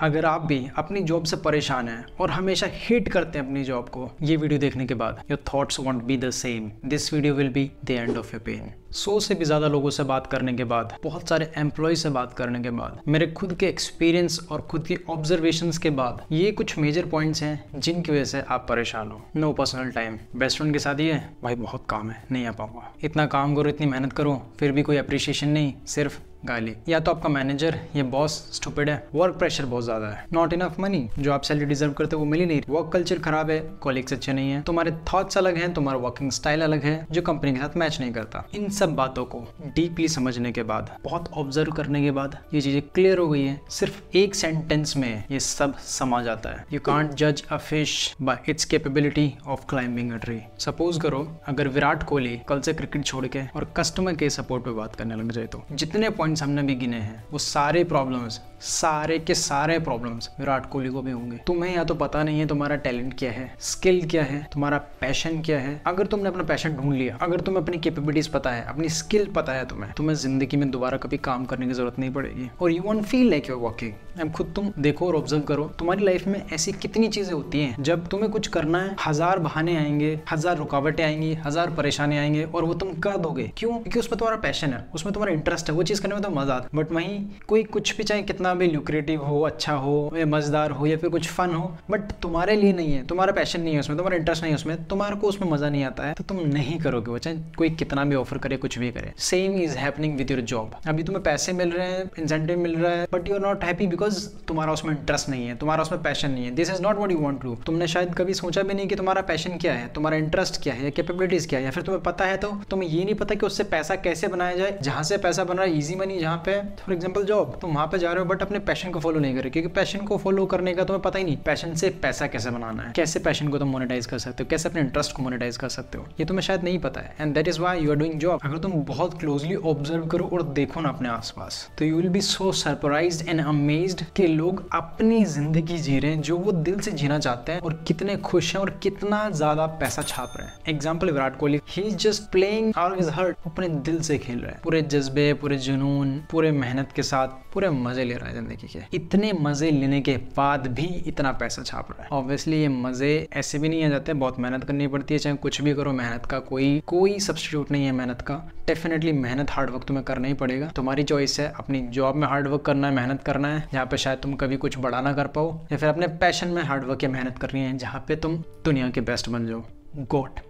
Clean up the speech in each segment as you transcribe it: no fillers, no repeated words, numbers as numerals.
अगर आप भी अपनी जॉब से परेशान हैं और हमेशा हेट करते हैं अपनी जॉब को, ये वीडियो देखने के बाद your thoughts won't be the same. This video will be the end of your pain. 100 से भी ज़्यादा लोगों से बात करने के बाद, बहुत सारे एम्प्लॉय से बात करने के बाद, मेरे खुद के एक्सपीरियंस और खुद की ऑब्जर्वेशंस के बाद, ये कुछ मेजर पॉइंट्स हैं जिनकी वजह से आप परेशान हो। No personal time, best friend के साथ ही है भाई बहुत काम है, नहीं आ पाऊंगा, इतना काम करो, इतनी मेहनत करो, फिर भी कोई अप्रिशिएशन नहीं, सिर्फ गाली। या तो आपका मैनेजर या बॉस स्टूपिड है, वर्क प्रेशर बहुत ज्यादा है, नॉट इनफ मनी, जो आप सैलरी डिजर्व करते हो वो मिल ही नहीं, वर्क कल्चर खराब है, कॉलीग्स अच्छे नहीं है, तुम्हारे थॉट्स अलग हैं, तुम्हारा वर्किंग स्टाइल अलग है जो कंपनी के साथ मैच नहीं करता। इन सब बातों को डीपली समझने के बाद, बहुत ऑब्जर्व करने के बाद ये चीजें क्लियर हो गई है। सिर्फ एक सेंटेंस में ये सब समा जाता है। यू कांट जज a fish bye it's capability of climbing a tree. Suppose करो अगर विराट कोहली कल से क्रिकेट छोड़ के और कस्टमर के सपोर्ट पे बात करने लग जाए तो जितने पॉइंट्स हमने भी गिने हैं वो सारे प्रॉब्लम्स, सारे के सारे प्रॉब्लम्स विराट कोहली को भी होंगे। तुम्हें या तो पता नहीं है तुम्हारा टैलेंट क्या है, स्किल क्या है, तुम्हारा पैशन क्या है। अगर तुमने अपना पैशन ढूंढ लिया, अगर तुम्हें अपनी कैपेबिलिटीज पता है, अपनी स्किल पता है, तुम्हें जिंदगी में दोबारा कभी काम करने की जरूरत नहीं पड़ेगी और you won't feel like you are working. अब खुद तुम देखो और ऑब्जर्व करो, तुम्हारी लाइफ में ऐसी कितनी चीजें होती हैं जब तुम्हें कुछ करना है, 1000 बहाने आएंगे, 1000 रुकावटें आएंगी, 1000 परेशानी आएंगे और वो तुम कर दोगे। क्यों? क्योंकि उसमें तुम्हारा पैशन है, उसमें तुम्हारा इंटरेस्ट है, वो चीज करने में तो मजा आता है। बट वहीं कोई कुछ भी, चाहे कितना भी ल्यूक्रेटिव हो, अच्छा हो या मजेदार हो या फिर कुछ फन हो, बट तुम्हारे लिए नहीं है, तुम्हारा पैशन नहीं है उसमें, तुम्हारा इंटरेस्ट नहीं है उसमें, तुम्हारे को उसमें मजा नहीं आता है, तो तुम नहीं करोगे वो, चाहे कोई कितना भी ऑफर करे, कुछ भी करे। Same is happening with your job. अभी तुम्हें पैसे मिल रहे हैं, इंसेंटिव मिल रहा है, but you are not happy because तुम्हारा उसमें इंटरेस्ट नहीं है, तुम्हारा उसमें पैशन नहीं है। This is not what you want to do. तुमने शायद कभी सोचा भी नहीं कि तुम्हारा पैशन क्या है, तुम्हारा इंटरेस्ट क्या है, या कैपेबिलिटीज क्या है, या फिर तुम्हें पता है तो तुम्हें ये नहीं पता कि उससे पैसा कैसे बनाया जाए। जहां से पैसा बन रहा है इजी मनी, जहां पे फॉर एग्जांपल जॉब, तुम वहां पे जा रहे हो बट अपने पैशन को फॉलो नहीं कर रहे, क्योंकि पैशन को फॉलो करने का तुम्हें पता ही नहीं, पैशन से पैसा कैसे बनाना है, कैसे पैशन को तुम मोनेटाइज कर सकते हो, कैसे अपने इंटरेस्ट को मोनेटाइज कर सकते हो, ये तुम्हें शायद नहीं पता है। And that is why you are doing job. अगर तुम बहुत क्लोजली ऑब्जर्व करो और देखो ना अपने आसपास, तो you will B so surprised and amazed कि लोग अपनी जिंदगी जी रहे हैं जो वो दिल से जीना चाहते हैं, और कितने खुश हैं और कितना ज्यादा पैसा छाप रहे हैं। Example Virat Kohli, he is just playing out of his heart, अपने दिल से खेल रहा है, पूरे जज्बे, पूरे जुनून, पूरे मेहनत के साथ पूरे मजे ले रहा है जिंदगी के। इतने मजे लेने के बाद भी इतना पैसा छाप रहा है। ऑब्वियसली ये मजे ऐसे भी नहीं आ जाते, बहुत मेहनत करनी पड़ती है। चाहे कुछ भी करो, मेहनत का कोई सब्स्टिट्यूट नहीं है मेहनत का। डेफिनेटली मेहनत, हार्ड वर्क तुम्हें करना ही पड़ेगा। तुम्हारी चॉइस है, अपनी जॉब में हार्ड वर्क करना है, मेहनत करना है, जहाँ पे शायद तुम कभी कुछ बड़ा ना कर पाओ, या फिर अपने पैशन में हार्ड वर्क या मेहनत करनी है जहाँ पे तुम दुनिया के बेस्ट बन जाओ, God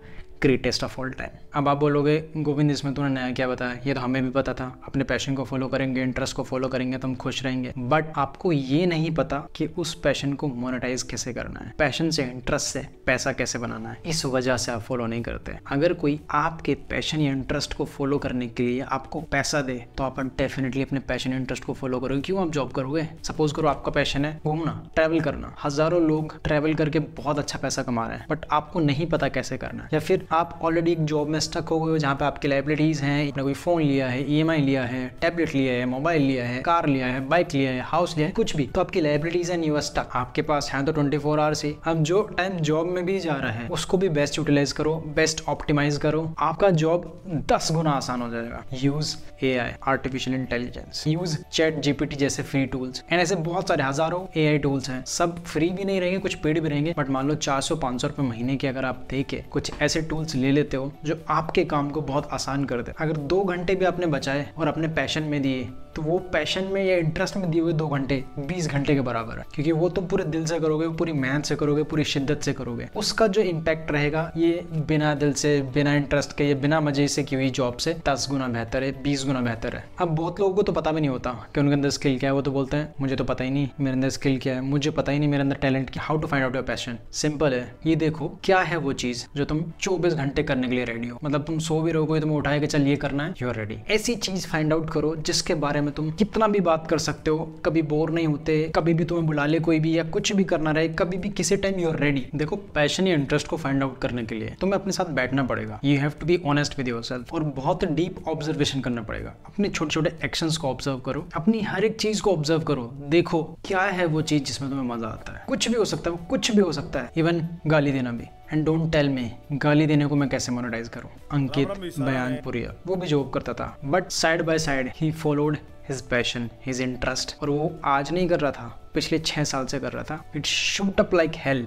greatest of all time. अब आप बोलोगे गोविंद इसमें तूने नया क्या बताया, ये तो हमें भी पता था, अपने पैशन को फॉलो करेंगे, इंटरेस्ट को फॉलो करेंगे तो हम खुश रहेंगे। बट आपको ये नहीं पता कि उस पैशन को मोनेटाइज कैसे करना है, पैशन से, इंटरेस्ट से पैसा कैसे बनाना है। इस वजह से आप फॉलो नहीं करते। अगर कोई आपके पैशन या इंटरेस्ट को फॉलो करने के लिए आपको पैसा दे तो आप डेफिनेटली अपने पैशन या इंटरेस्ट को फॉलो करोगे। क्यों आप जॉब करोगे? सपोज करो आपका पैशन है घूमना, ट्रैवल करना, हजारों लोग ट्रैवल करके बहुत अच्छा पैसा कमा रहे हैं, बट आपको नहीं पता कैसे करना है। या फिर आप ऑलरेडी एक जॉब में स्टक हो गए हो जहाँ पे आपकी लाइबिलिटीज हैं, आपने कोई फोन लिया है, ईएमआई लिया है, टैबलेट लिया है, मोबाइल लिया है, कार लिया है, बाइक लिया है, हाउस लिया है, कुछ भी, तो आपकी लाइबिलिटीज है, यू आर स्टक। आपके पास है तो 24 आवर्स ही। अब जो टाइम जॉब में भी जा रहा है उसको भी बेस्ट यूटिलाइज करो, बेस्ट ऑप्टिमाइज करो, आपका जॉब 10 गुना आसान हो जाएगा। Use AI, artificial intelligence, use chat GPT जैसे फ्री टूल्स, एंड ऐसे बहुत सारे हजारों एआई टूल्स हैं। सब फ्री भी नहीं रहेंगे, कुछ पेड भी रहेंगे, बट मान लो 400-500 रुपए महीने के अगर आप दे के कुछ ऐसे टूल्स ले लेते हो जो आपके काम को बहुत आसान कर दे। अगर 2 घंटे भी आपने बचाए और अपने पैशन में दिए तो वो पैशन में या इंटरेस्ट में दिए हुए 2 घंटे 20 घंटे के बराबर है, क्योंकि वो तुम पूरे दिल से करोगे, पूरी मेहनत से करोगे, पूरी शिद्दत से करोगे। उसका जो इम्पैक्ट रहेगा ये बिना दिल से, बिना इंटरेस्ट के, ये बिना मजे से की हुई जॉब से 10 गुना बेहतर है, 20 गुना बेहतर है। अब बहुत लोगों को तो पता भी नहीं होता कि उनके अंदर स्किल क्या है। वो तो बोलते हैं मुझे तो पता ही नहीं मेरे अंदर स्किल क्या है, मुझे पता ही नहीं मेरे अंदर टैलेंट क्या। How to find out your passion? Simple है, ये देखो क्या है वो चीज जो तुम 24 घंटे करने के लिए रेडी हो। मतलब तुम सो भी रहोगे, तुम्हें उठाए कि चल ये करना है, यू आर रेडी। ऐसी चीज फाइंड आउट करो जिसके बारे में तुम कितना भी बात कर सकते हो, कभी बोर नहीं होते, कभी भी तुम्हें बुला ले कोई भी या कुछ भी करना रहे, कभी भी किसी टाइम यू आर रेडी। देखो पैशन या इंटरेस्ट को फाइंड आउट करने के लिए तुम्हें अपने साथ बैठना पड़ेगा। You have to be honest with yourself और बहुत डीप ऑब्जर्वेशन करना पड़ेगा। अपने छोटे छोटे एक्शंस को ऑब्जर्व करो, अपनी हर एक चीज को ऑब्जर्व करो, देखो क्या है वो चीज जिसमें तुम्हें मजा आता है। कुछ भी हो सकता है, वो कुछ भी हो सकता है, इवन गाली देना भी। एंड डोंट टेल मी गाली देने को मैं कैसे मोनेटाइज करूं। अंकित बयानपुरिया वो भी जॉब करता था, but side by side he followed his passion, his interest, और वो आज नहीं कर रहा था, पिछले 6 साल से कर रहा था। It shoot up like hell.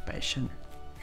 Passion,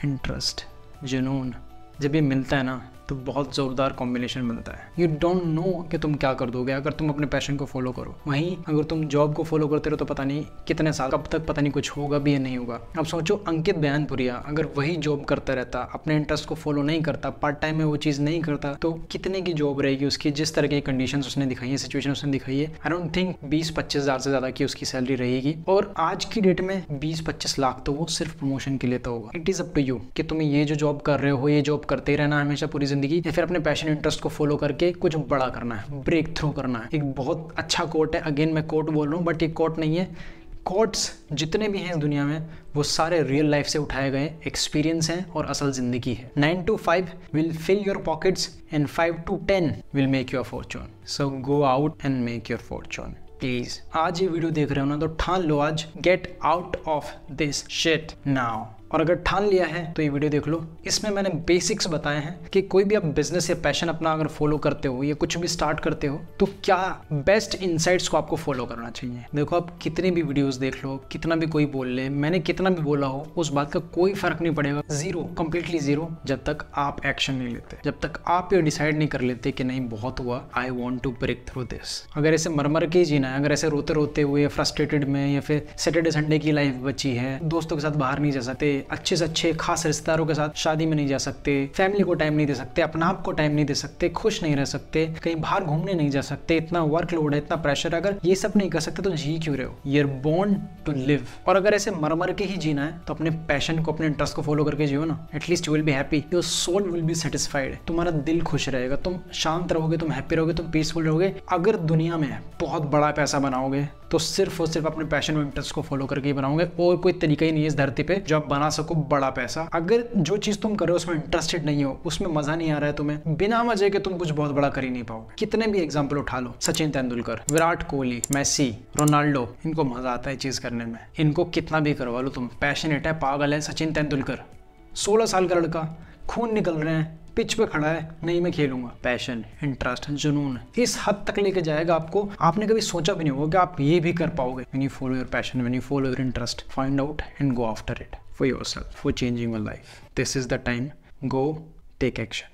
interest, जुनून जब ये मिलता है ना तो बहुत ज़ोरदार कॉम्बिनेशन मिलता है। यू डोंट नो कि तुम क्या कर दोगे अगर तुम अपने पैशन को फॉलो करो। वहीं अगर तुम जॉब को फॉलो करते रहो तो पता नहीं कितने साल, कब तक पता नहीं कुछ होगा भी या नहीं होगा। अब सोचो अंकित बयानपुरिया अगर वही जॉब करता रहता, अपने इंटरेस्ट को फॉलो नहीं करता, पार्ट टाइम में वो चीज़ नहीं करता, तो कितने की जॉब रहेगी उसकी। जिस तरह की कंडीशन उसने दिखाई है, सिचुएशन उसने दिखाई है, आई डोंट थिंक 20-25 हज़ार से ज़्यादा की उसकी सैलरी रहेगी। और आज की डेट में 20-25 लाख तो वो सिर्फ प्रमोशन के लिए तो होगा। It is up to you कि तुम्हें ये जो जॉब कर रहे हो ये जॉब करते ही रहना हमेशा पूरी जिंदगी, या फिर अपने पैशन इंटरेस्ट को फॉलो करके कुछ बड़ा करना है, ब्रेक थ्रू करना है। एक बहुत अच्छा कोट है, अगेन मैं कोट बोल रहा हूँ बट ये कोट नहीं है। कोट्स जितने भी हैं इस दुनिया में वो सारे रियल लाइफ से उठाए गए एक्सपीरियंस हैं और असल जिंदगी है। 9 to 5 will fill your pockets and 5 to 10 will make your fortune. So go out and make your fortune. Please आज ये वीडियो देख रहे हो ना तो ठान लो आज, get out of this shit now. और अगर ठान लिया है तो ये वीडियो देख लो। इसमें मैंने बेसिक्स बताए हैं कि कोई भी आप बिजनेस या पैशन अपना अगर फॉलो करते हो या कुछ भी स्टार्ट करते हो तो क्या बेस्ट इनसाइट्स को आपको फॉलो करना चाहिए। देखो आप कितनी भी वीडियोस देख लो, कितना भी कोई बोल ले, मैंने कितना भी बोला हो, उस बात का कोई फर्क नहीं पड़ेगा। जीरो, कंप्लीटली जीरो, जब तक आप एक्शन नहीं लेते, जब तक आप ये डिसाइड नहीं कर लेते कि नहीं बहुत हुआ, I want to break through this. अगर ऐसे मर के जीना है, अगर ऐसे रोते रोते हुए फ्रस्ट्रेटेड में, या फिर सैटरडे संडे की लाइफ बची है, दोस्तों के साथ बाहर नहीं जा सकते, अच्छे से अच्छे खास रिश्तेदारों के साथ शादी में नहीं जा सकते, फैमिली को टाइम नहीं दे सकते, अपना आप को टाइम नहीं दे सकते, खुश नहीं रह सकते, कहीं बाहर घूमने नहीं जा सकते, इतना वर्कलोड है, इतना प्रेशर है, अगर ये सब नहीं कर सकते तो जी क्यों रहे हो। You're born to live. और अगर ऐसे मर के ही जीना है तो अपने पैशन को, अपने इंटरेस्ट को फॉलो करके जियो ना। At least you will be happy, your soul will be satisfied. तुम्हारा दिल खुश रहेगा, तुम शांत रहोगे, तुम हैप्पी रहोगे, तुम पीसफुल रहोगे। अगर दुनिया में बहुत बड़ा पैसा बनाओगे तो सिर्फ और सिर्फ अपने पैशन और इंटरेस्ट को फॉलो करके ही बनाओगे, और कोई तरीका ही नहीं है इस धरती पे जो आप बना सको बड़ा पैसा। अगर जो चीज तुम कर रहे हो उसमें इंटरेस्टेड नहीं हो, उसमें मजा नहीं आ रहा है तुम्हें, बिना मजे के तुम कुछ बहुत बड़ा कर ही नहीं पाओगे। कितने भी एग्जाम्पल उठा लो, सचिन तेंदुलकर, विराट कोहली, मेसी, रोनाल्डो, इनको मजा आता है चीज करने में। इनको कितना भी करवा लो तुम, पैशनेट है, पागल है। सचिन तेंदुलकर 16 साल का लड़का, खून निकल रहे हैं, पिच पे खड़ा है, नहीं मैं खेलूंगा। पैशन, इंटरेस्ट, जुनून इस हद तक लेके जाएगा आपको, आपने कभी सोचा भी नहीं होगा कि आप ये भी कर पाओगे। When you follow your passion, when you follow your interest, find out and go after it for yourself, for changing your life. This is the time, go take action.